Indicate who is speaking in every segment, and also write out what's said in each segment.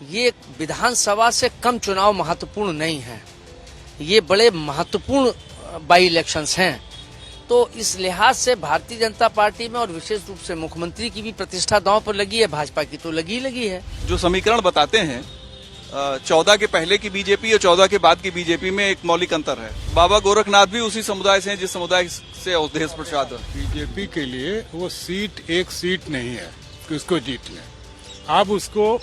Speaker 1: ये विधानसभा से कम चुनाव महत्वपूर्ण नहीं है, ये बड़े महत्वपूर्ण बाई इलेक्शंस हैं। तो इस लिहाज से भारतीय जनता पार्टी में और विशेष रूप से मुख्यमंत्री की भी प्रतिष्ठा दांव पर लगी है, भाजपा की तो लगी है।
Speaker 2: जो समीकरण बताते हैं 14 के पहले की बीजेपी और 14 के बाद की बीजेपी में एक मौलिक अंतर है। बाबा गोरखनाथ भी उसी समुदाय से हैं जिस समुदाय से अवधेश प्रसाद।
Speaker 3: बीजेपी के लिए वो सीट एक सीट नहीं है कि उसको जीत लें। आप उसको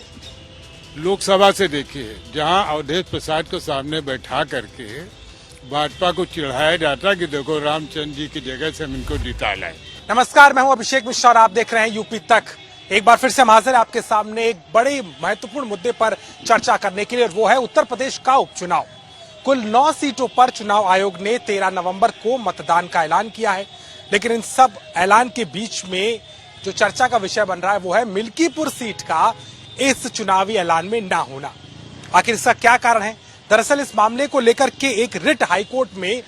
Speaker 3: लोकसभा से देखिए, जहां अवधेश प्रसाद को सामने बैठा करके भाजपा को चिढ़ाया जाता कि देखो रामचंद्र जी की जगह से हम इनको जिता लाए।
Speaker 4: नमस्कार, मैं हूं अभिषेक मिश्रा और आप देख रहे हैं यूपी तक। एक बार फिर से हम हाजिर हैं आपके सामने एक बड़े महत्वपूर्ण मुद्दे पर चर्चा करने के लिए, और वो है उत्तर प्रदेश का उपचुनाव। कुल 9 सीटों पर चुनाव आयोग ने 13 नवंबर को मतदान का ऐलान किया है, लेकिन इन सब ऐलान के बीच में जो चर्चा का विषय बन रहा है वो है मिल्कीपुर सीट का इस चुनावी ऐलान में ना होना। आखिर इसका क्या कारण है? दरअसल इस मामले को लेकर के एक रिट हाईकोर्ट में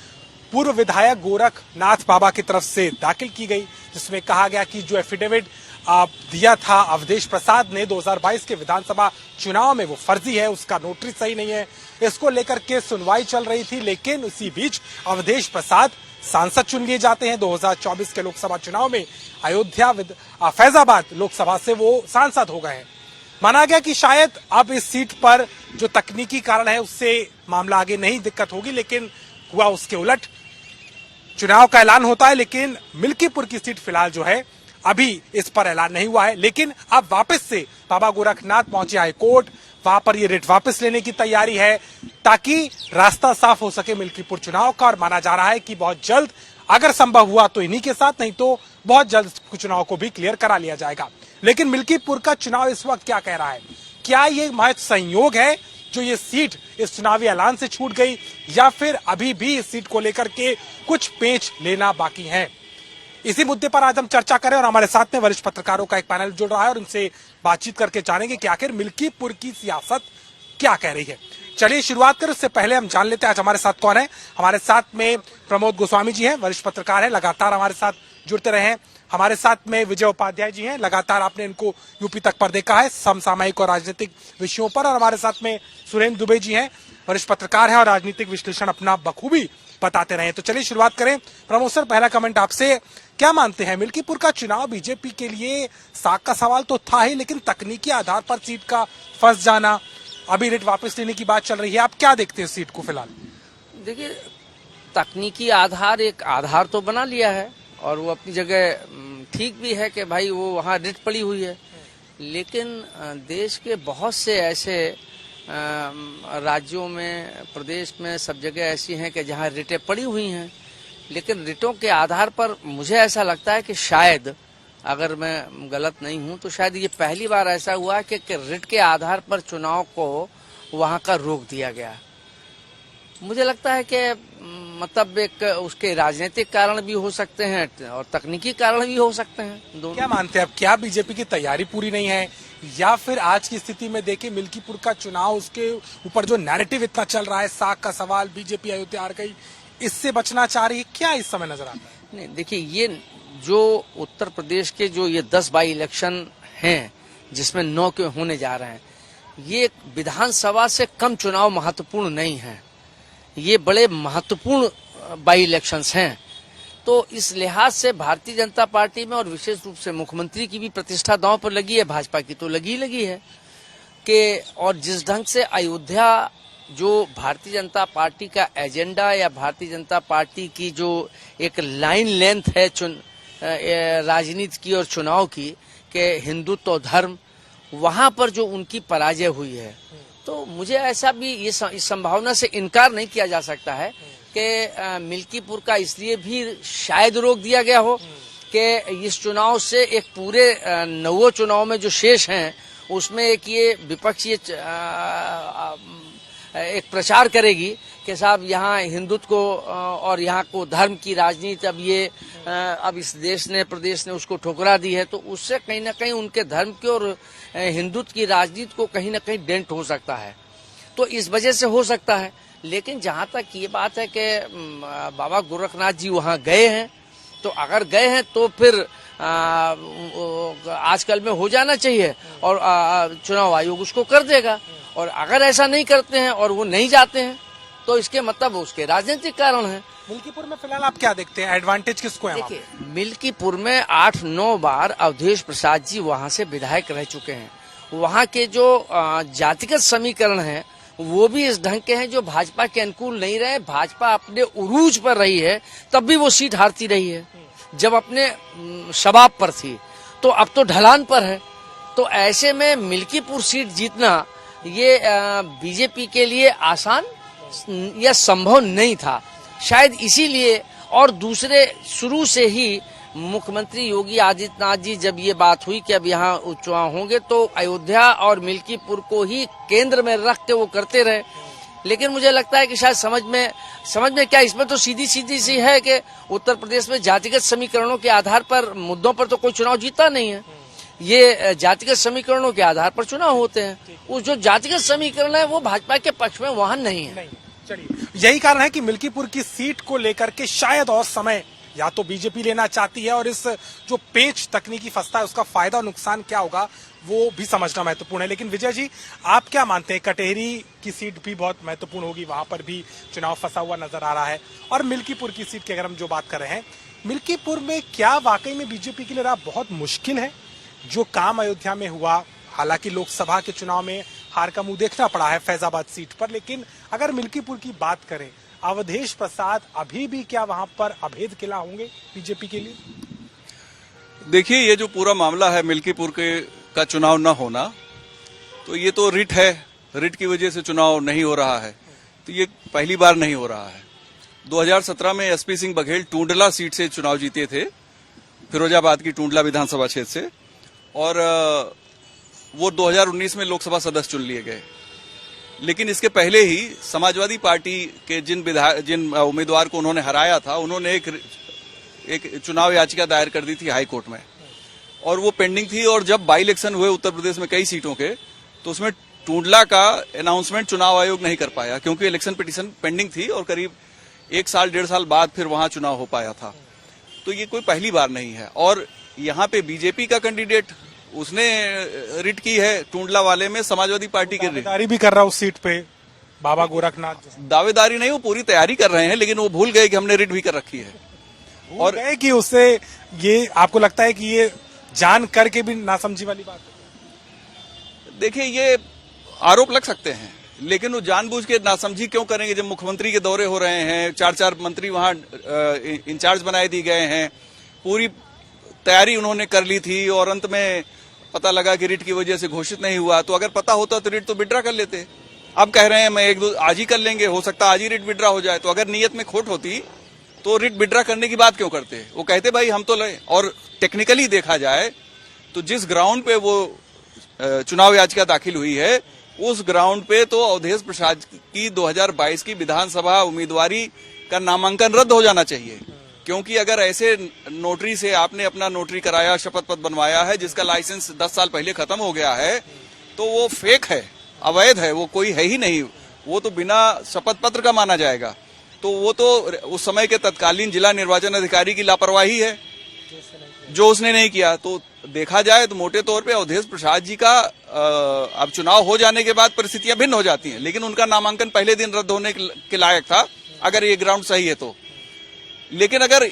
Speaker 4: पूर्व विधायक गोरखनाथ बाबा की तरफ से दाखिल की गई, जिसमें कहा गया कि जो एफिडेविट दिया था अवधेश प्रसाद ने 2022 के विधानसभा चुनाव में वो फर्जी है, उसका नोटरी सही नहीं है। इसको लेकर के सुनवाई चल रही थी, लेकिन उसी बीच अवधेश प्रसाद सांसद चुन लिए जाते हैं। 2024 के लोकसभा चुनाव में अयोध्या फैजाबाद लोकसभा से वो सांसद हो गए हैं। माना गया कि शायद अब इस सीट पर जो तकनीकी कारण है उससे मामला आगे नहीं दिक्कत होगी, लेकिन हुआ उसके उलट। चुनाव का ऐलान होता है, लेकिन मिल्कीपुर की सीट फिलहाल जो है अभी इस पर ऐलान नहीं हुआ है। लेकिन अब वापस से बाबा गोरखनाथ पहुंचे हाईकोर्ट, वहां पर ये रिट वापस लेने की तैयारी है ताकि रास्ता साफ हो सके मिल्कीपुर चुनाव का। और माना जा रहा है कि बहुत जल्द, अगर संभव हुआ तो इन्हीं के साथ, नहीं तो बहुत जल्द चुनाव को भी क्लियर करा लिया जाएगा। लेकिन मिल्कीपुर का चुनाव इस वक्त क्या कह रहा है? क्या ये महज संयोग है जो ये सीट इस चुनावी ऐलान से छूट गई, या फिर अभी भी इस सीट को लेकर के कुछ पेच लेना बाकी है? इसी मुद्दे पर आज हम चर्चा करें और हमारे साथ में वरिष्ठ पत्रकारों का एक पैनल जुड़ रहा है और उनसे बातचीत करके जानेंगे कि आखिर मिल्कीपुर की सियासत क्या कह रही है। चलिए शुरुआत करें, उससे पहले हम जान लेते हैं आज हमारे साथ कौन है। हमारे साथ में प्रमोद गोस्वामी जी हैं, वरिष्ठ पत्रकार हैं, लगातार हमारे साथ जुड़ते रहे हैं। हमारे साथ में विजय उपाध्याय जी हैं, लगातार आपने इनको यूपी तक पर देखा है समसामयिक और राजनीतिक विषयों पर। और हमारे साथ में सुरेंद्र दुबे जी हैं, वरिष्ठ पत्रकार हैं और राजनीतिक विश्लेषण अपना बखूबी बताते रहे। तो चलिए शुरुआत करें। प्रमोद सर, पहला कमेंट आपसे, क्या मानते हैं मिल्कीपुर का चुनाव बीजेपी के लिए साख का सवाल तो था ही, लेकिन तकनीकी आधार पर सीट का फंस जाना, अभी रिट वापस लेने की बात चल रही है, आप क्या देखते हैं सीट को फिलहाल?
Speaker 1: देखिए, तकनीकी आधार एक आधार तो बना लिया है और वो अपनी जगह ठीक भी है कि भाई वो वहाँ रिट पड़ी हुई है, लेकिन देश के बहुत से ऐसे राज्यों में, प्रदेश में, सब जगह ऐसी हैं कि जहाँ रिटें पड़ी हुई हैं। लेकिन रिटों के आधार पर मुझे ऐसा लगता है कि शायद, अगर मैं गलत नहीं हूँ, तो शायद ये पहली बार ऐसा हुआ है कि रिट के आधार पर चुनाव को वहाँ का रोक दिया गया। मुझे लगता है कि मतलब एक उसके राजनीतिक कारण भी हो सकते हैं और तकनीकी कारण भी हो सकते हैं दोनों।
Speaker 4: क्या मानते हैं आप, क्या बीजेपी की तैयारी पूरी नहीं है, या फिर आज की स्थिति में देखिए मिल्कीपुर का चुनाव, उसके ऊपर जो नैरेटिव इतना चल रहा है, साख का सवाल, बीजेपी अयोध्या हार गई, इससे बचना चाह रही है, क्या इस समय नजर आता है?
Speaker 1: नहीं, देखिए, ये जो उत्तर प्रदेश के जो ये 10 बाई इलेक्शन हैं जिसमें 9 के होने जा रहे हैं, ये विधानसभा से कम चुनाव महत्वपूर्ण नहीं है, ये बड़े महत्वपूर्ण बाई इलेक्शंस हैं। तो इस लिहाज से भारतीय जनता पार्टी में और विशेष रूप से मुख्यमंत्री की भी प्रतिष्ठा दांव पर लगी है, भाजपा की तो लगी है कि, और जिस ढंग से अयोध्या जो भारतीय जनता पार्टी का एजेंडा या भारतीय जनता पार्टी की जो एक लाइन लेंथ है राजनीति की और चुनाव की, कि हिंदुत्व और धर्म, वहां पर जो उनकी पराजय हुई है, तो मुझे ऐसा भी इस संभावना से इनकार नहीं किया जा सकता है कि मिल्कीपुर का इसलिए भी शायद रोक दिया गया हो कि इस चुनाव से एक पूरे 9 चुनाव में जो शेष हैं उसमें एक ये विपक्ष ये एक प्रचार करेगी कि साहब यहाँ हिंदुत्व को और यहाँ को धर्म की राजनीति अब इस देश ने, प्रदेश ने उसको ठुकरा दी है, तो उससे कहीं ना कहीं उनके धर्म की और हिंदुत्व की राजनीति को कहीं ना कहीं डेंट हो सकता है। तो इस वजह से हो सकता है। लेकिन जहाँ तक ये बात है कि बाबा गोरखनाथ जी वहाँ गए हैं, तो अगर गए हैं तो फिर आजकल में हो जाना चाहिए और चुनाव आयोग उसको कर देगा। और अगर ऐसा नहीं करते हैं और वो नहीं जाते हैं तो इसके मतलब उसके राजनीतिक कारण हैं।
Speaker 4: मिल्कीपुर में फिलहाल आप क्या देखते हैं, एडवांटेज किसको है?
Speaker 1: देखिए, मिल्कीपुर में 8-9 बार अवधेश प्रसाद जी वहां से विधायक रह चुके हैं। वहां के जो जातिगत समीकरण हैं वो भी इस ढंग के हैं जो भाजपा के अनुकूल नहीं रहे। भाजपा अपने उरूज पर रही है तब भी वो सीट हारती रही है, जब अपने शबाब पर थी, तो अब तो ढलान पर है। तो ऐसे में मिल्कीपुर सीट जीतना ये बीजेपी के लिए आसान या संभव नहीं था, शायद इसीलिए। और दूसरे, शुरू से ही मुख्यमंत्री योगी आदित्यनाथ जी जब ये बात हुई कि अब यहाँ उपचुनाव होंगे तो अयोध्या और मिल्कीपुर को ही केंद्र में रख के वो करते रहे। लेकिन मुझे लगता है कि शायद समझ में क्या, इसमें तो सीधी सी है कि उत्तर प्रदेश में जातिगत समीकरणों के आधार पर मुद्दों पर तो कोई चुनाव जीता नहीं है। ये जातिगत समीकरणों के आधार पर चुनाव होते हैं। वो जो जातिगत समीकरण है वो भाजपा के पक्ष में वहां नहीं है।
Speaker 4: चलिए, यही कारण है कि मिल्कीपुर की सीट को लेकर के शायद और समय या तो बीजेपी लेना चाहती है, और इस जो पेच तकनीकी फंसता है उसका फायदा और नुकसान क्या होगा वो भी समझना महत्वपूर्ण है। लेकिन विजय जी, आप क्या मानते हैं, कटेहरी की सीट भी बहुत महत्वपूर्ण होगी, वहां पर भी चुनाव फंसा हुआ नजर आ रहा है। और मिल्कीपुर की सीट की अगर हम जो बात कर रहे हैं, मिल्कीपुर में क्या वाकई में बीजेपी के लिए रहा बहुत मुश्किल है? जो काम अयोध्या में हुआ, हालांकि लोकसभा के चुनाव में हार का मुंह देखना पड़ा है फैजाबाद सीट पर, लेकिन अगर मिल्कीपुर की बात करें, अवधेश प्रसाद अभी भी क्या वहां पर अभेद किला होंगे बीजेपी के लिए?
Speaker 2: देखिए, ये जो पूरा मामला है मिल्कीपुर का चुनाव न होना, तो ये तो रिट है। रिट की वजह से चुनाव नहीं हो रहा है, तो ये पहली बार नहीं हो रहा है। 2017 में एसपी सिंह बघेल टूंडला सीट से चुनाव जीते थे, फिरोजाबाद की टूंडला विधानसभा क्षेत्र से, और वो 2019 में लोकसभा सदस्य चुन लिए गए। लेकिन इसके पहले ही समाजवादी पार्टी के जिन उम्मीदवार को उन्होंने हराया था, उन्होंने एक चुनाव याचिका दायर कर दी थी हाई कोर्ट में, और वो पेंडिंग थी। और जब बाई इलेक्शन हुए उत्तर प्रदेश में कई सीटों के, तो उसमें टूंडला का अनाउंसमेंट चुनाव आयोग नहीं कर पाया, क्योंकि इलेक्शन पिटीशन पेंडिंग थी, और करीब 1-1.5 साल बाद फिर वहां चुनाव हो पाया था। तो ये कोई पहली बार नहीं है। और यहाँ पे बीजेपी का कैंडिडेट, उसने रिट की है टूंडला वाले में, समाजवादी पार्टी के
Speaker 4: दावेदारी भी कर रहा उस सीट पे बाबा गोरखनाथ।
Speaker 2: दावेदारी नहीं, वो पूरी तैयारी कर रहे हैं, लेकिन वो भूल गए कि हमने रिट भी कर रखी है।
Speaker 4: और गए कि उससे ये आपको लगता है कि ये जान करके भी नासमझी वाली बात है?
Speaker 2: देखिए, ये आरोप लग सकते हैं, लेकिन वो जानबूझ के नासमझी क्यों करेंगे? जब मुख्यमंत्री के दौरे हो रहे हैं, 4-4 मंत्री वहां इंचार्ज बनाए दिए गए हैं, पूरी तैयारी उन्होंने कर ली थी, और अंत में पता लगा कि रिट की वजह से घोषित नहीं हुआ। तो अगर पता होता तो रिट तो विड्रा कर लेते। अब कह रहे हैं मैं 1-2 आज ही कर लेंगे, हो सकता है आज ही रिट विड्रा हो जाए। तो अगर नियत में खोट होती तो रिट विड्रा करने की बात क्यों करते? वो कहते भाई हम तो लड़े। और टेक्निकली देखा जाए तो जिस ग्राउंड पे वो चुनाव याचिका दाखिल हुई है, उस ग्राउंड पे तो अवधेश प्रसाद की 2022 की विधानसभा उम्मीदवारी का नामांकन रद्द हो जाना चाहिए। क्योंकि अगर ऐसे नोटरी से आपने अपना नोटरी कराया, शपथ पत्र बनवाया है, जिसका लाइसेंस 10 साल पहले खत्म हो गया है, तो वो फेक है, अवैध है, वो कोई है ही नहीं, वो तो बिना शपथ पत्र का माना जाएगा। तो वो तो उस समय के तत्कालीन जिला निर्वाचन अधिकारी की लापरवाही है जो उसने नहीं किया। तो देखा जाए तो मोटे तौर पे अवधेश प्रसाद जी का अब चुनाव हो जाने के बाद परिस्थितियां भिन्न हो जाती हैं, लेकिन उनका नामांकन पहले दिन रद्द होने के लायक था, अगर ये ग्राउंड सही है तो। लेकिन अगर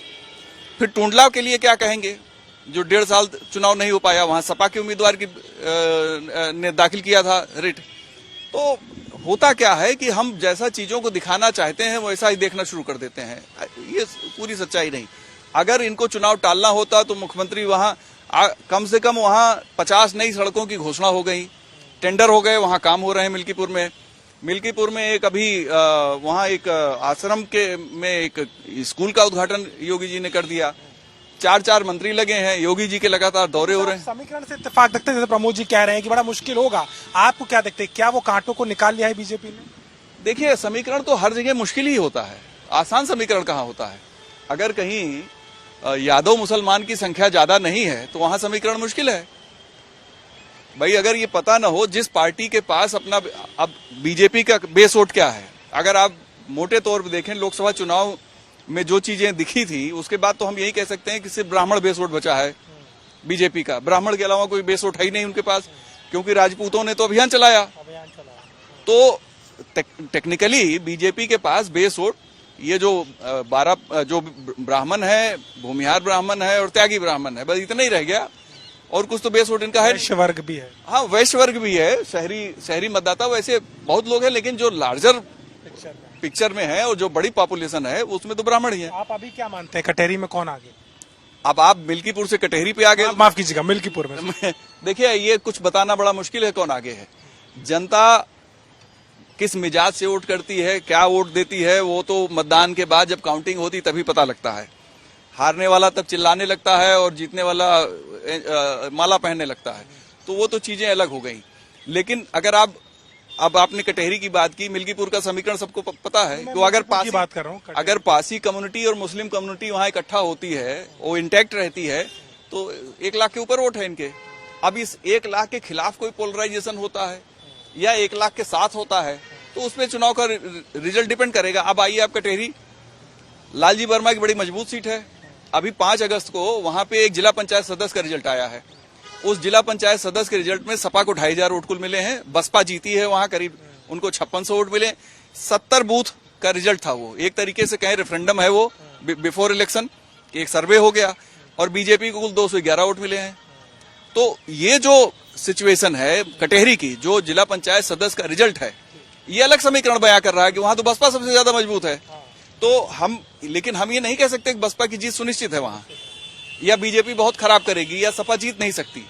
Speaker 2: फिर टूंडला के लिए क्या कहेंगे, जो 1.5 साल चुनाव नहीं हो पाया, वहां सपा के उम्मीदवार की ने दाखिल किया था रिट। तो होता क्या है कि हम जैसा चीजों को दिखाना चाहते हैं वैसा ही देखना शुरू कर देते हैं, ये पूरी सच्चाई नहीं। अगर इनको चुनाव टालना होता तो मुख्यमंत्री वहां कम से कम वहां 50 नई सड़कों की घोषणा हो गई, टेंडर हो गए, वहां काम हो रहे हैं। मिल्कीपुर में एक अभी वहां एक आश्रम में एक स्कूल का उद्घाटन योगी जी ने कर दिया। 4-4 मंत्री लगे हैं, योगी जी के लगातार दौरे हो रहे हैं।
Speaker 4: समीकरण से इत्तेफाक देखते हैं, जैसे प्रमोद जी कह रहे हैं कि बड़ा मुश्किल होगा, आपको क्या देखते हैं, क्या वो कांटों को निकाल लिया है बीजेपी ने?
Speaker 2: देखिए, समीकरण तो हर जगह मुश्किल ही होता है, आसान समीकरण कहाँ होता है। अगर कहीं यादव मुसलमान की संख्या ज्यादा नहीं है तो वहां समीकरण मुश्किल है। भाई अगर ये पता ना हो जिस पार्टी के पास अपना, अब बीजेपी का बेस वोट क्या है, अगर आप मोटे तौर पर देखें लोकसभा चुनाव में जो चीजें दिखी थी, उसके बाद तो हम यही कह सकते हैं कि सिर्फ ब्राह्मण बेस वोट बचा है बीजेपी का। ब्राह्मण के अलावा कोई बेस वोट है ही नहीं उनके पास, क्योंकि राजपूतों ने तो अभियान चलाया। तो टेक्निकली बीजेपी के पास बेस वोट ये जो 12 जो ब्राह्मण है, भूमिहार ब्राह्मण है और त्यागी ब्राह्मण है, बस इतना ही रह गया। और कुछ तो बेस वोट इनका है,
Speaker 4: वैश्य वर्ग भी है।
Speaker 2: हाँ, वैश्य वर्ग भी है, शहरी मतदाता वैसे बहुत लोग हैं, लेकिन जो लार्जर पिक्चर में है और जो बड़ी पॉपुलेशन है उसमें तो ब्राह्मण ही है।
Speaker 4: आप अभी क्या मानते हैं, कटेरी में कौन आगे?
Speaker 2: अब आप मिल्कीपुर से कटेहरी पे आ गए,
Speaker 4: माफ कीजिएगा, मिल्कीपुर में।
Speaker 2: देखिए, ये कुछ बताना बड़ा मुश्किल है कौन आगे है। जनता किस मिजाज से वोट करती है, क्या वोट देती है, वो तो मतदान के बाद जब काउंटिंग होती तभी पता लगता है। हारने वाला तब चिल्लाने लगता है और जीतने वाला माला पहनने लगता है, तो वो तो चीजें अलग हो गई। लेकिन अगर अब आपने कटेहरी की बात की, मिल्कीपुर का समीकरण सबको पता है कि अगर पासी कम्युनिटी और मुस्लिम कम्युनिटी वहां इकट्ठा होती है, वो इंटैक्ट रहती है, तो 1 लाख के ऊपर वोट है इनके। अब इस 1 लाख के खिलाफ कोई पोलराइजेशन होता है या 1 लाख के साथ होता है, तो उसमें चुनाव का रिजल्ट डिपेंड करेगा। अब आइए आप कटेहरी, लालजी वर्मा की बड़ी मजबूत सीट है। अभी 5 अगस्त को वहां पे एक जिला पंचायत सदस्य का रिजल्ट आया है। उस जिला पंचायत सदस्य के रिजल्ट में सपा को 2500 वोट कुल मिले हैं, बसपा जीती है वहां, करीब उनको 5600 वोट मिले। 70 बूथ का रिजल्ट था वो, एक तरीके से कहें रेफरेंडम है वो, बिफोर इलेक्शन एक सर्वे हो गया, और बीजेपी को कुल 211 वोट मिले हैं। तो ये जो सिचुएशन है कटेहरी की, जो जिला पंचायत सदस्य का रिजल्ट है, ये अलग समीकरण बयां कर रहा है कि वहां तो बसपा सबसे ज्यादा मजबूत है। तो लेकिन हम ये नहीं कह सकते कि बसपा की जीत सुनिश्चित है वहां, या बीजेपी बहुत खराब करेगी, या सपा जीत नहीं सकती।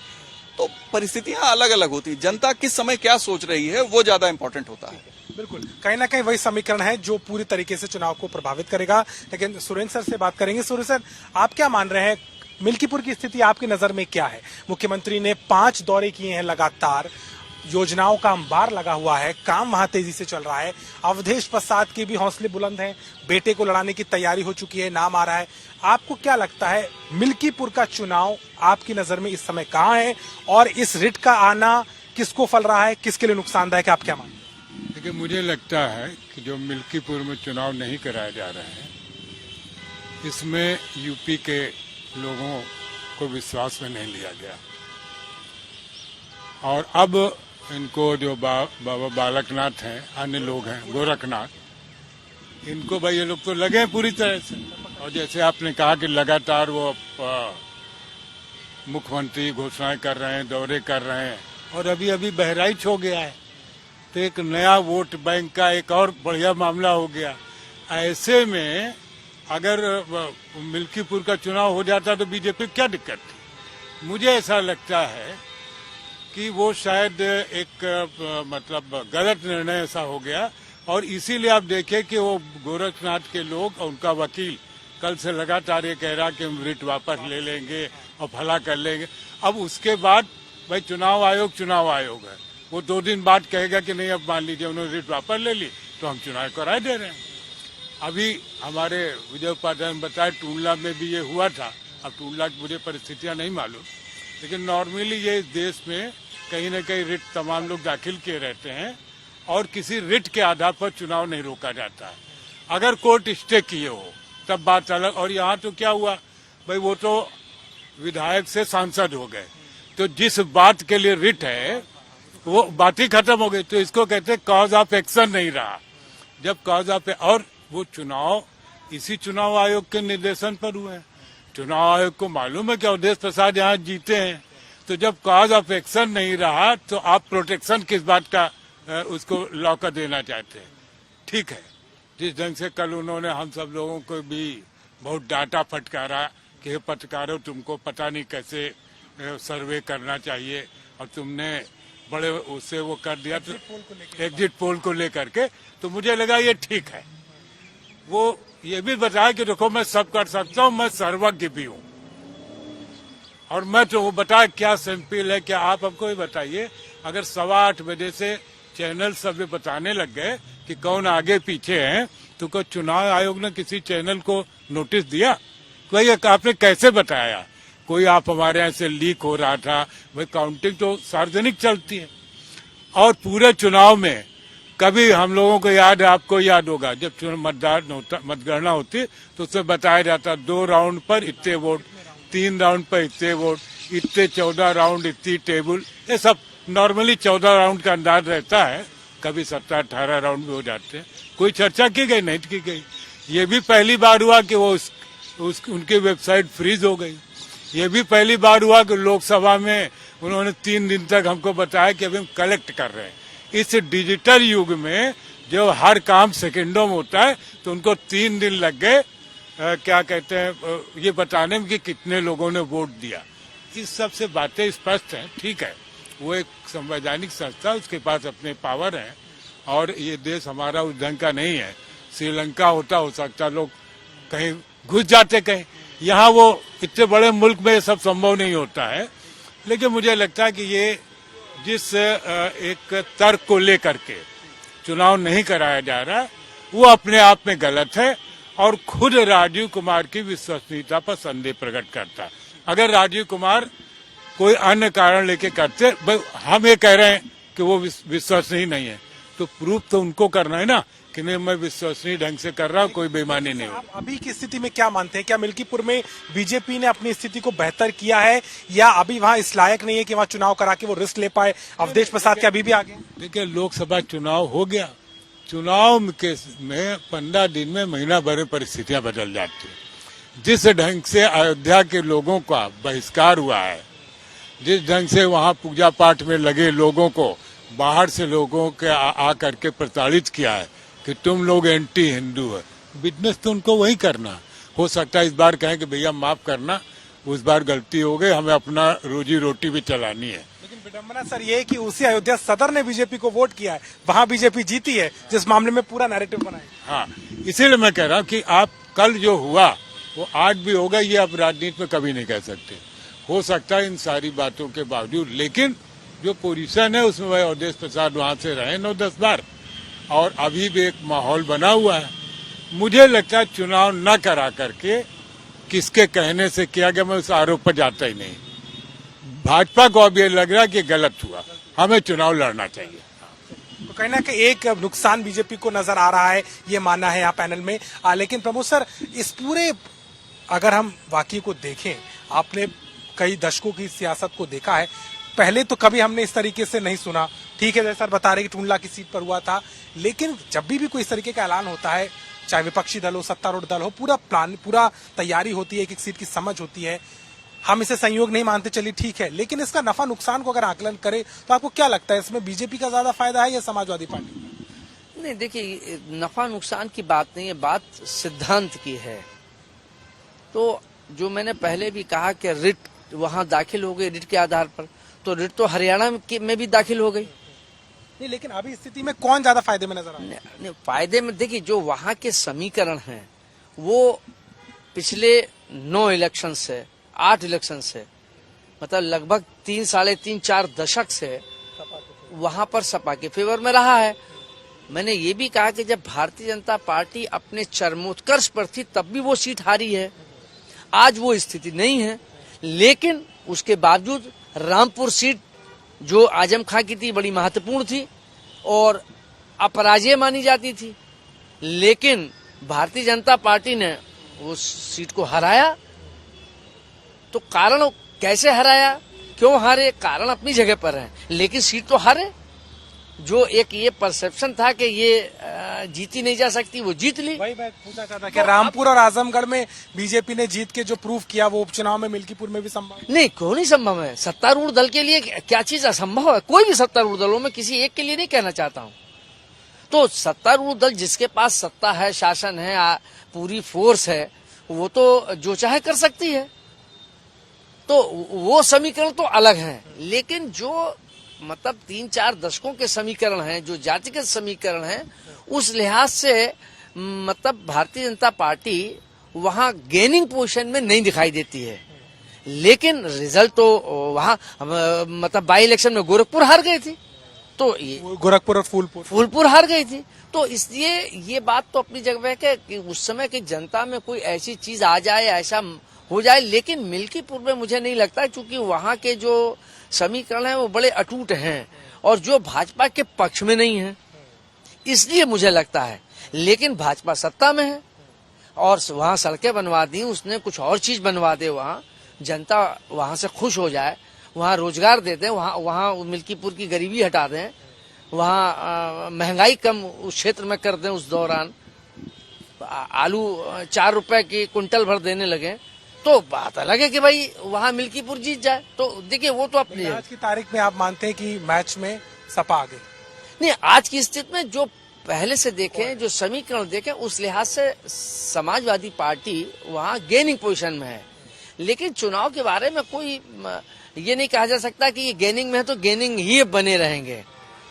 Speaker 2: तो परिस्थितियां अलग अलग होती, जनता किस समय क्या सोच रही है वो ज्यादा इंपॉर्टेंट होता है।
Speaker 4: बिल्कुल, कहीं ना कहीं वही समीकरण है जो पूरी तरीके से चुनाव को प्रभावित करेगा। लेकिन सुरेंद्र सर से बात करेंगे। सुरेंद्र सर, आप क्या मान रहे हैं, मिल्कीपुर की स्थिति आपकी नजर में क्या है? मुख्यमंत्री ने 5 दौरे किए हैं लगातार, योजनाओं का अंबार लगा हुआ है, काम वहां तेजी से चल रहा है। अवधेश प्रसाद के भी हौसले बुलंद हैं, बेटे को लड़ाने की तैयारी हो चुकी है, नाम आ रहा है। आपको क्या लगता है, मिल्कीपुर का चुनाव आपकी नजर में इस समय कहां है, और इस रिट का आना किसको फल रहा है, किसके लिए नुकसानदायक है, आप क्या मानते हैं?
Speaker 3: देखिए, मुझे लगता है कि जो मिल्कीपुर में चुनाव नहीं कराया जा रहा है, इसमें यूपी के लोगों को विश्वास में नहीं लिया गया। और अब इनको जो बाबा बालकनाथ हैं, अन्य लोग हैं, गोरखनाथ, इनको भाई ये लोग तो लगे हैं पूरी तरह से। और जैसे आपने कहा कि लगातार वो मुख्यमंत्री घोषणाएं कर रहे हैं, दौरे कर रहे हैं, और अभी अभी बहराइच हो गया है, तो एक नया वोट बैंक का एक और बढ़िया मामला हो गया। ऐसे में अगर मिल्कीपुर का चुनाव हो जाता तो बीजेपी को क्या दिक्कत थी? मुझे ऐसा लगता है कि वो शायद एक मतलब गलत निर्णय ऐसा हो गया, और इसीलिए आप देखें कि वो गोरखनाथ के लोग और उनका वकील कल से लगातार ये कह रहा कि हम रिट वापस ले लेंगे और भला कर लेंगे। अब उसके बाद भाई चुनाव आयोग है, वो 2 दिन बाद कहेगा कि नहीं, अब मान लीजिए उन्होंने रिट वापस ले ली तो हम चुनाव कराए दे रहे हैं। अभी हमारे विजय उपाध्याय ने बताया टूंडला में भी ये हुआ था। अब टूंडला की मुझे परिस्थितियां नहीं मालूम, लेकिन नॉर्मली ये इस देश में कहीं न कहीं रिट तमाम लोग दाखिल किए रहते हैं, और किसी रिट के आधार पर चुनाव नहीं रोका जाता है। अगर कोर्ट स्टे किए हो तब बात अलग। और यहाँ तो क्या हुआ भाई, वो तो विधायक से सांसद हो गए, तो जिस बात के लिए रिट है वो बात ही खत्म हो गई। तो इसको कहते हैं कॉज ऑफ एक्शन नहीं रहा। जब कॉज ऑफ, और वो चुनाव इसी चुनाव आयोग के निर्देशन पर हुए हैं। चुनाव आयोग को मालूम है कि अवधेश प्रसाद यहाँ जीते हैं, तो जब कॉज ऑफ एक्शन नहीं रहा तो आप प्रोटेक्शन किस बात का उसको लॉ कर देना चाहते हैं? ठीक है, जिस ढंग से कल उन्होंने हम सब लोगों को भी बहुत डांटा फटकारा कि पत्रकारों तुमको पता नहीं कैसे सर्वे करना चाहिए, और तुमने बड़े उससे वो कर दिया, तो एग्जिट पोल को लेकर के, तो मुझे लगा ये ठीक है। वो ये भी बताया कि देखो मैं सब कर सकता हूँ, मैं सर्वज्ञ भी हूँ, और मैं तो वो बताया क्या सैंपल है, क्या आप हमको ये बताइए। अगर 8:15 बजे से चैनल सब बताने लग गए कि कौन आगे पीछे हैं, तो क्या चुनाव आयोग ने किसी चैनल को नोटिस दिया? भाई आपने कैसे बताया? कोई आप हमारे यहाँ से लीक हो रहा था? भाई काउंटिंग तो सार्वजनिक चलती है, और पूरे चुनाव में कभी हम लोगों को याद है, आपको याद होगा, जब मतगणना होती तो उसमें बताया जाता 2 राउंड पर इतने वोट, 3 राउंड पर इतने वोट, इतने 14 राउंड, इतनी टेबल, ये सब नॉर्मली 14 राउंड का अंदाज रहता है, कभी 17-18 राउंड भी हो जाते हैं। कोई चर्चा की गई नहीं की गई। ये भी पहली बार हुआ कि वो उनकी वेबसाइट फ्रीज हो गई। ये भी पहली बार हुआ कि लोकसभा में उन्होंने 3 दिन तक हमको बताया कि अभी हम कलेक्ट कर रहे हैं। इस डिजिटल युग में जो हर काम सेकेंडों में होता है, तो उनको 3 दिन लग गए क्या कहते हैं ये बताने में कि कितने लोगों ने वोट दिया। इस सब से बातें स्पष्ट हैं। ठीक है, वो एक संवैधानिक संस्था, उसके पास अपने पावर हैं और ये देश हमारा उस ढंग का नहीं है। श्रीलंका होता, हो सकता लोग कहीं घुस जाते कहीं। यहाँ वो इतने बड़े मुल्क में ये सब संभव नहीं होता है। लेकिन मुझे लगता है कि ये जिस एक तर्क को लेकर के चुनाव नहीं कराया जा रहा है, वो अपने आप में गलत है और खुद राजीव कुमार की विश्वसनीयता पर संदेह प्रकट करता है। अगर राजीव कुमार कोई अन्य कारण लेके करते, हम ये कह रहे हैं कि वो विश्वसनीय नहीं है, तो प्रूफ तो उनको करना है ना कि नहीं मैं विश्वसनीय ढंग से कर रहा हूँ, कोई बेईमानी नहीं हो।
Speaker 4: आप अभी की स्थिति में क्या मानते हैं? क्या मिल्कीपुर में बीजेपी ने अपनी स्थिति को बेहतर किया है या अभी वहाँ इस लायक नहीं है कि वहाँ चुनाव करा के वो रिस्क ले पाए? अवधेश प्रसाद के अभी भी आगे?
Speaker 3: देखिए, लोकसभा चुनाव हो गया, चुनाव में 15 दिन में महीना भर में परिस्थितियां बदल जाती है। जिस ढंग से अयोध्या के लोगों का बहिष्कार हुआ है, जिस ढंग से वहां पूजा पाठ में लगे लोगों को बाहर से लोगों के आकर के प्रताड़ित किया है कि तुम लोग एंटी हिंदू है, बिजनेस तो उनको वही करना। हो सकता है इस बार कहें कि भैया माफ करना, उस बार गलती हो गई, हमें अपना रोजी रोटी भी चलानी है।
Speaker 4: लेकिन विडंबना सर ये है कि उसी अयोध्या सदर ने बीजेपी को वोट किया है, वहां बीजेपी जीती है, जिस मामले में पूरा नैरेटिव बना है।
Speaker 3: हाँ, इसीलिए मैं कह रहा हूँ कि आप कल जो हुआ वो आज भी होगा, ये आप राजनीति में कभी नहीं कह सकते। हो सकता है इन सारी बातों के बावजूद, लेकिन जो पोजीशन है उसमें भाई अवधेश प्रसाद वहां से रहे 9-10 बार और अभी भी एक माहौल बना हुआ है। मुझे लगता है चुनाव न करा करके किसके कहने से किया गया, मैं उस आरोप पर जाता ही नहीं। भाजपा को अब ये लग रहा है कि गलत हुआ, हमें चुनाव लड़ना चाहिए।
Speaker 4: तो कहीं ना कहीं एक नुकसान बीजेपी को नजर आ रहा है, ये मानना है यहाँ पैनल में। लेकिन प्रमोद सर, इस पूरे अगर हम वाकई को देखें, आपने कई दशकों की सियासत को देखा है, पहले तो कभी हमने इस तरीके से नहीं सुना। ठीक है, जैसा बता रहे कि टुंडला की सीट पर हुआ था, लेकिन जब भी कोई इस तरीके का ऐलान होता है, चाहे विपक्षी दल हो, सत्तारूढ़ दल हो, पूरा प्लान, पूरा तैयारी होती है, एक सीट की समझ होती है। हम इसे संयोग नहीं मानते, चलिए ठीक है, लेकिन इसका नफा नुकसान को अगर आकलन करें तो आपको क्या लगता है, इसमें बीजेपी का ज्यादा फायदा है या समाजवादी पार्टी?
Speaker 1: नहीं, देखिए, नफा नुकसान की बात नहीं है, बात सिद्धांत की है। तो जो मैंने पहले भी कहा कि रिट वहां दाखिल हो गई, रिट के आधार पर, तो रिट तो हरियाणा में भी दाखिल हो गई।
Speaker 4: नहीं, लेकिन अभी स्थिति में कौन ज्यादा फायदे में नजर आ रहा है?
Speaker 1: नहीं, फायदे में देखिए, जो वहां के समीकरण हैं वो पिछले 9 इलेक्शन से, 8 इलेक्शन से, मतलब लगभग 3, साढ़े 3, 4 दशक से वहां पर सपा के फेवर में रहा है। मैंने ये भी कहा कि जब भारतीय जनता पार्टी अपने चरमोत्कर्ष पर थी तब भी वो सीट हारी है, आज वो स्थिति नहीं है। लेकिन उसके बावजूद रामपुर सीट जो आजम खां की थी बड़ी महत्वपूर्ण थी और अपराजय मानी जाती थी, लेकिन भारतीय जनता पार्टी ने उस सीट को हराया। तो कारण कैसे हराया, क्यों हारे, कारण अपनी जगह पर है, लेकिन सीट तो हारे। जो एक ये परसेप्शन था कि ये जीती नहीं जा सकती, वो जीत ली।
Speaker 4: भाई मैं पूछना चाहता कि रामपुर और आजमगढ़ में बीजेपी ने जीत के जो प्रूफ किया, वो उपचुनाव में मिल्कीपुर में भी संभव
Speaker 1: नहीं? क्यों नहीं संभव है? सत्तारूढ़ दल के लिए क्या चीज असंभव है? कोई भी सत्तारूढ़ दलों में किसी एक के लिए नहीं कहना चाहता हूँ। तो सत्तारूढ़ दल जिसके पास सत्ता है, शासन है, पूरी फोर्स है, वो तो जो चाहे कर सकती है। तो वो समीकरण तो अलग है, लेकिन जो मतलब 3-4 दशकों के समीकरण हैं, जो जातिगत समीकरण हैं, उस लिहाज से मतलब भारतीय जनता पार्टी वहां गेनिंग पोजीशन में नहीं दिखाई देती है। लेकिन रिजल्ट तो वहां मतलब बाई इलेक्शन में गोरखपुर हार गई थी, तो ये
Speaker 4: गोरखपुर और फूलपुर
Speaker 1: हार गई थी। तो इसलिए ये बात तो अपनी जगह है कि उस समय की जनता में कोई ऐसी चीज आ जाए, ऐसा हो जाए। लेकिन मिल्कीपुर में मुझे नहीं लगता, क्योंकि वहां के जो समीकरण है वो बड़े अटूट हैं और जो भाजपा के पक्ष में नहीं है, इसलिए मुझे लगता है। लेकिन भाजपा सत्ता में है और वहां सड़कें बनवा दी, उसने कुछ और चीज बनवा दे वहां, जनता वहां से खुश हो जाए, वहां रोजगार दे दें, वहां मिल्कीपुर की गरीबी हटा दें, वहां महंगाई कम उस क्षेत्र में कर दें, उस दौरान आलू 4 रुपए की कुंटल भर देने लगे, तो बात अलग है कि भाई वहां मिल्कीपुर जीत जाए। तो देखिए वो तो अपनी
Speaker 4: आज की तारीख में आप मानते हैं कि मैच में सपा आ गई?
Speaker 1: नहीं, आज की स्थिति में जो पहले से देखें, जो समीकरण देखें, उस लिहाज से समाजवादी पार्टी वहां गेनिंग पोजीशन में है। लेकिन चुनाव के बारे में कोई ये नहीं कहा जा सकता कि ये गेनिंग में है तो गेनिंग ही बने रहेंगे,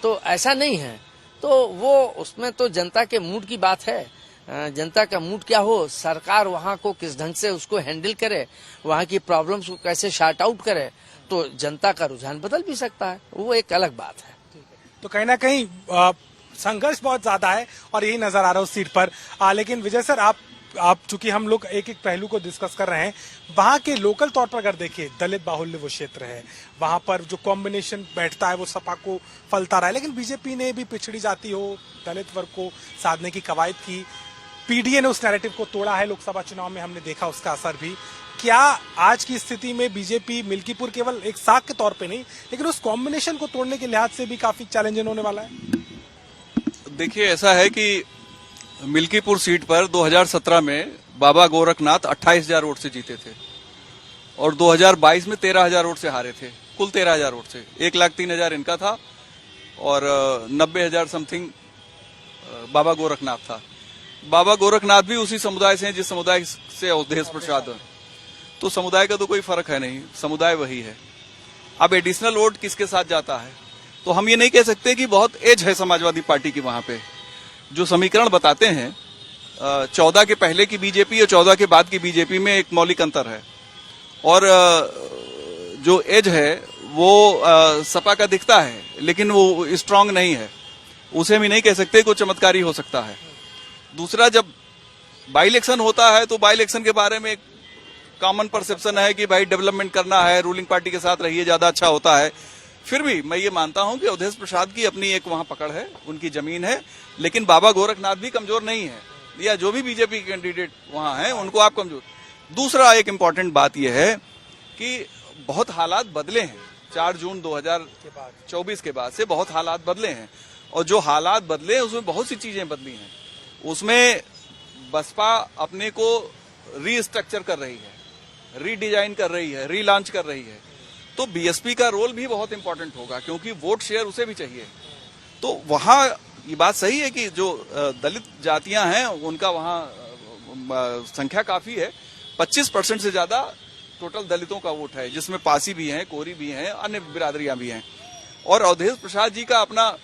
Speaker 1: तो ऐसा नहीं है। तो वो उसमें तो जनता के मूड की बात है, जनता का मूड क्या हो, सरकार वहां को किस ढंग से उसको हैंडल करे, वहां की प्रॉब्लम्स को कैसे शार्ट आउट करे, तो जनता का रुझान बदल भी सकता है, वो एक अलग बात है।
Speaker 4: तो कहीं ना कहीं संघर्ष बहुत ज्यादा है और यही नजर आ रहा है उस सीट पर। लेकिन विजय सर, आप चूंकि हम लोग एक एक पहलू को डिस्कस कर रहे हैं, वहां के लोकल तौर पर अगर देखिए, दलित बाहुल्य वो क्षेत्र है, वहां पर जो कॉम्बिनेशन बैठता है वो सपा को फलता रहा है। लेकिन बीजेपी ने भी पिछड़ी जाति हो, दलित वर्ग को साधने की कवायद की, पीडीए ने उस नैरेटिव को तोड़ा है, लोकसभा चुनाव में हमने देखा उसका असर भी। क्या आज की स्थिति में बीजेपी मिल्कीपुर केवल एक साख के तौर पे नहीं, लेकिन उस कॉम्बिनेशन को तोड़ने के लिहाज से भी काफी चैलेंजिंग होने वाला है?
Speaker 2: देखिए, ऐसा है कि मिल्कीपुर सीट पर 2017 में बाबा गोरखनाथ 28,000 वोट से जीते थे और 2022 में 13,000 वोट से हारे थे, कुल 13,000 वोट से। 1,03,000 इनका था और 90,000 समथिंग बाबा गोरखनाथ था। बाबा गोरखनाथ भी उसी समुदाय से हैं जिस समुदाय से अवधेश प्रसाद, तो समुदाय का तो कोई फर्क है नहीं, समुदाय वही है। अब एडिशनल वोट किसके साथ जाता है, तो हम ये नहीं कह सकते कि बहुत एज है समाजवादी पार्टी की वहां पे। जो समीकरण बताते हैं 14 के पहले की बीजेपी और 14 के बाद की बीजेपी में एक मौलिक अंतर है, और जो एज है वो सपा का दिखता है, लेकिन वो स्ट्रांग नहीं है, उसे हम नहीं कह सकते कोई चमत्कारी हो सकता है। दूसरा, जब बाई इलेक्शन होता है तो बाई इलेक्शन के बारे में एक कॉमन परसेप्शन है कि भाई डेवलपमेंट करना है, रूलिंग पार्टी के साथ रहिए, ज्यादा अच्छा होता है। फिर भी मैं ये मानता हूं कि अवधेश प्रसाद की अपनी एक वहां पकड़ है, उनकी जमीन है, लेकिन बाबा गोरखनाथ भी कमजोर नहीं है, या जो भी बीजेपी कैंडिडेट वहां हैं उनको आप कमजोर। दूसरा एक इम्पोर्टेंट बात यह है कि बहुत हालात बदले हैं 4 जून 2024 के बाद से, बहुत हालात बदले हैं, और जो हालात बदले हैं उसमें बहुत सी चीजें बदली हैं। उसमें बसपा अपने को रीस्ट्रक्चर कर रही है, रीडिजाइन कर रही है, रीलॉन्च कर रही है, तो बीएसपी का रोल भी बहुत इंपॉर्टेंट होगा, क्योंकि वोट शेयर उसे भी चाहिए। तो वहां ये बात सही है कि जो दलित जातियां हैं उनका वहां संख्या काफी है, 25% से ज्यादा टोटल दलितों का वोट है, जिसमें पासी भी हैं, कोरी भी हैं, अन्य बिरादरियां भी हैं। और अवधेश प्रसाद जी का अपना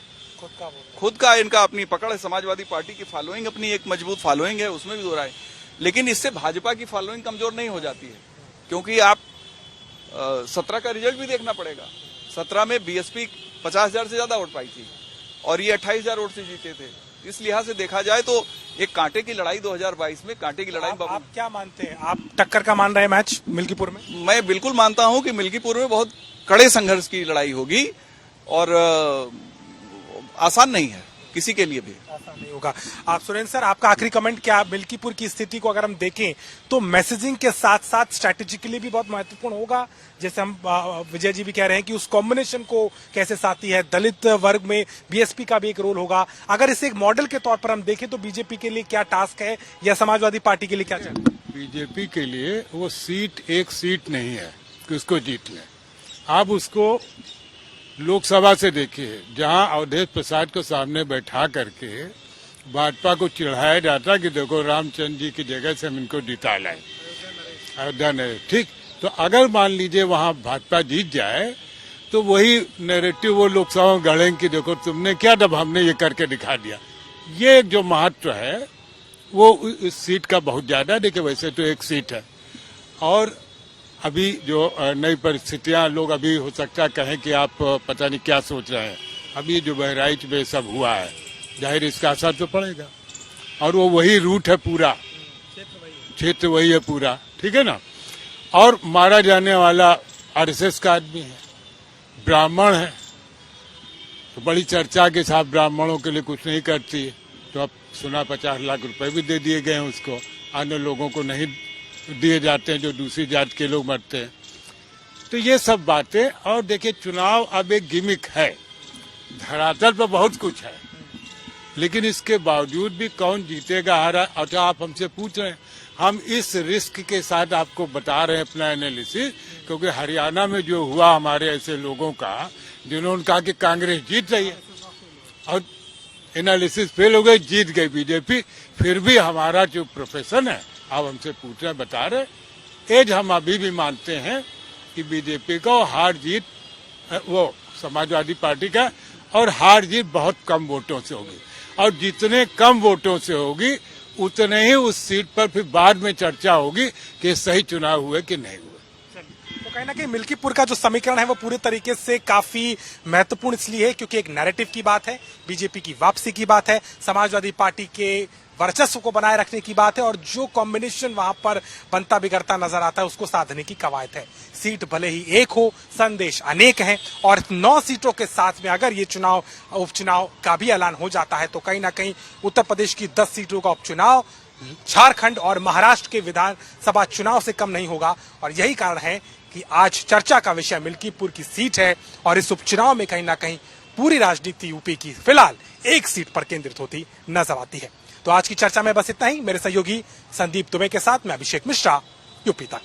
Speaker 2: खुद का इनका अपनी पकड़ है, समाजवादी पार्टी की फॉलोइंग अपनी एक मजबूत फॉलोइंग है, उसमें भी दो राय। लेकिन इससे भाजपा की फॉलोइंग कमजोर नहीं हो जाती है, क्योंकि आप 17 का रिजल्ट भी देखना पड़ेगा। 17 में बीएसपी 50,000 से ज्यादा वोट पाई थी और ये 28,000 वोट से जीते थे। इस लिहाज से देखा जाए तो एक कांटे की लड़ाई 2022 में, कांटे की लड़ाई।
Speaker 4: आप क्या मानते हैं, आप टक्कर का मान रहे हैं मैच मिल्कीपुर में?
Speaker 2: मैं बिल्कुल मानता हूं कि मिल्कीपुर में बहुत कड़े संघर्ष की लड़ाई होगी और आसान नहीं है, किसी के लिए भी
Speaker 4: आसान नहीं होगा। आप सुरेंद्र सर, आपका आखिरी कमेंट क्या? मिल्कीपुर की स्थिति को अगर हम देखें तो मैसेजिंग के साथ साथ स्ट्रैटेजिकली भी बहुत महत्वपूर्ण होगा, जैसे हम विजय जी भी कह रहे हैं कि उस कॉम्बिनेशन को कैसे साथी है, दलित वर्ग में बीएसपी का भी एक रोल होगा। अगर इसे एक मॉडल के तौर पर हम देखें तो बीजेपी के लिए क्या टास्क है या समाजवादी पार्टी के लिए क्या चाहिए?
Speaker 3: बीजेपी के लिए वो सीट एक सीट नहीं है कि उसको जीत लें। आप उसको लोकसभा से देखिए, जहां अवधेश प्रसाद को सामने बैठा करके भाजपा को चिढ़ाया जाता कि देखो रामचंद्र जी की जगह से हम इनको जिता लाए, अयोध्या ने, ठीक। तो अगर मान लीजिए वहां भाजपा जीत जाए तो वही नैरेटिव वो लोकसभा में गढ़ेंगे कि देखो तुमने क्या, तब हमने ये करके दिखा दिया। ये जो महत्व है वो इस सीट का बहुत ज्यादा। देखिए, वैसे तो एक सीट है और अभी जो नई परिस्थितियां, लोग अभी हो सकता कहें कि आप पता नहीं क्या सोच रहे हैं, अभी जो बहराइच में सब हुआ है, जाहिर इसका असर तो पड़ेगा, और वो वही रूट है पूरा, क्षेत्र वही है पूरा, ठीक है ना। और मारा जाने वाला आरएसएस का आदमी है, ब्राह्मण है, तो बड़ी चर्चा के साथ ब्राह्मणों के लिए कुछ नहीं करती है, तो अब सुना 50 लाख रुपए भी दे दिए गए हैं उसको, अन्य लोगों को नहीं दिए जाते हैं जो दूसरी जाति के लोग मरते हैं। तो ये सब बातें, और देखिए चुनाव अब एक गिमिक है, धरातल पर बहुत कुछ है, लेकिन इसके बावजूद भी कौन जीतेगा हारा, अच्छा आप हमसे पूछ रहे हैं, हम इस रिस्क के साथ आपको बता रहे हैं अपना एनालिसिस, क्योंकि हरियाणा में जो हुआ हमारे ऐसे लोगों का जिन्होंने कहा कि कांग्रेस जीत रही है और एनालिसिस फेल हो गई, जीत गई बीजेपी, फिर भी हमारा जो प्रोफेशन है आप हमसे पूछ रहे हैं, बता रहे एज हम अभी भी मानते हैं कि बीजेपी को हार जीत, वो समाजवादी पार्टी का, और हार जीत बहुत कम वोटों से होगी, और जितने कम वोटों से होगी उतने ही उस सीट पर फिर बाद में चर्चा होगी कि सही चुनाव हुए कि नहीं हुए।
Speaker 4: तो कहीं ना कहीं मिल्कीपुर का जो समीकरण है वो पूरे तरीके से काफी महत्वपूर्ण इसलिए है क्योंकि एक नैरेटिव की बात है, बीजेपी की वापसी की बात है, समाजवादी पार्टी के वर्चस्व को बनाए रखने की बात है, और जो कॉम्बिनेशन वहां पर बनता बिगड़ता नजर आता है उसको साधने की कवायद है। सीट भले ही एक हो, संदेश अनेक हैं, और 9 सीटों के साथ में अगर ये चुनाव उपचुनाव का भी ऐलान हो जाता है तो कहीं ना कहीं उत्तर प्रदेश की 10 सीटों का उपचुनाव झारखंड और महाराष्ट्र के विधानसभा चुनाव से कम नहीं होगा। और यही कारण है कि आज चर्चा का विषय मिल्कीपुर की सीट है, और इस उपचुनाव में कहीं ना कहीं पूरी राजनीति यूपी की फिलहाल एक सीट पर केंद्रित होती नजर आती है। तो आज की चर्चा में बस इतना ही। मेरे सहयोगी संदीप दुबे के साथ मैं अभिषेक मिश्रा, यूपी तक।